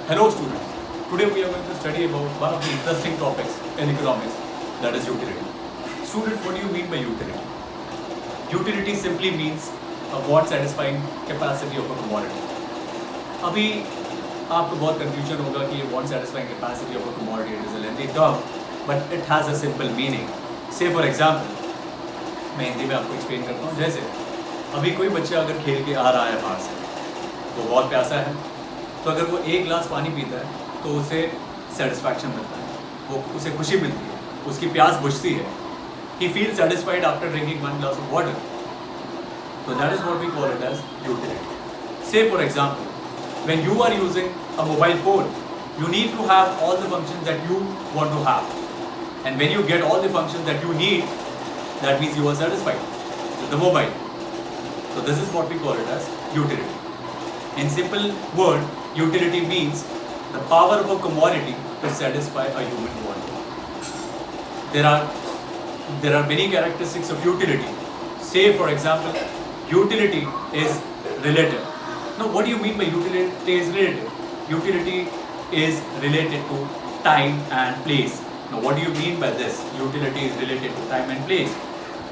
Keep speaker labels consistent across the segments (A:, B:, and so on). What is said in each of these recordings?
A: Hello students, today we are going to study about one of the interesting topics in economics, that is utility. Students, what do you mean by utility? Utility simply means a want satisfying capacity of a commodity. अभी आपको बहुत confusion होगा कि ये want satisfying capacity of a commodity, it is a lengthy term, but it has a simple meaning. Say for example, मैं हिंदी में आपको explain करता हूँ. जैसे अभी कोई बच्चा अगर खेल के आ रहा है बाहर से, वो बहुत प्यासा है, तो अगर वो एक गिलास पानी पीता है तो उसे सेटिस्फैक्शन मिलता है, वो उसे खुशी मिलती है, उसकी प्यास बुझती है. He feels satisfied after drinking one glass of water. So that is what we call it as utility. Say for example, when you are using a mobile phone, you need to have all the functions that you want to have. And when you get all the functions that you need, that means you are satisfied with the mobile. So this is what we call it as utility. In simple word, utility means the power of a commodity to satisfy a human want. There are many characteristics of utility. Say for example, utility is relative. Now what do you mean by utility is relative? Utility is related to time and place. Now what do you mean by this? Utility is related to time and place.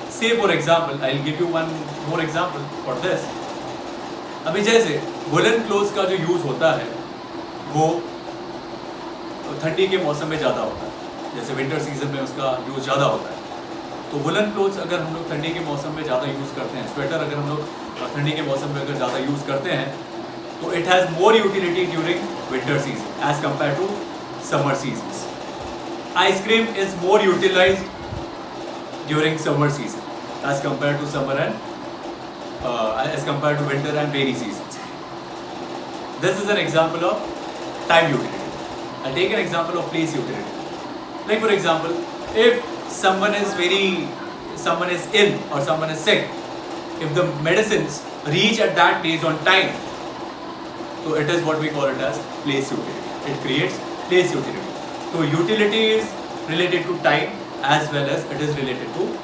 A: Say for example, I'll give you one more example for this. अभी जैसे woollen clothes का जो use होता है वो ठंडी के मौसम में ज़्यादा होता है, जैसे विंटर सीजन में उसका यूज़ ज़्यादा होता है. तो वुलन क्लोथ्स अगर हम लोग ठंडी के मौसम में ज़्यादा यूज़ करते हैं, स्वेटर अगर हम लोग ठंडी के मौसम में अगर ज़्यादा यूज़ करते हैं, तो it has more utility during winter season as compare to summer season. Ice cream is more utilized during summer season as compare to summer and as compared to winter and rainy seasons. This is an example of time utility. I'll take an example of place utility. Like for example, if someone is ill or someone is sick, if the medicines reach at that place on time, so it is what we call it as place utility. It creates place utility. So utility is related to time as well as it is related to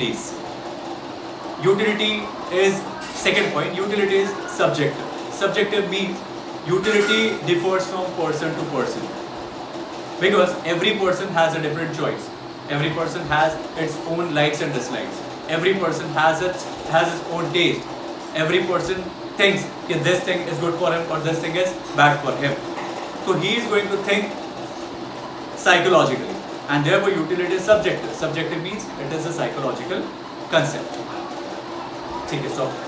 A: place. Utility is, second point, utility is subjective. Subjective means utility differs from person to person, because every person has a different choice. Every person has its own likes and dislikes. Every person has its own taste. Every person thinks that this thing is good for him or this thing is bad for him. So he is going to think psychologically, and therefore utility is subjective. Subjective means it is a psychological concept. ठीक है, stop.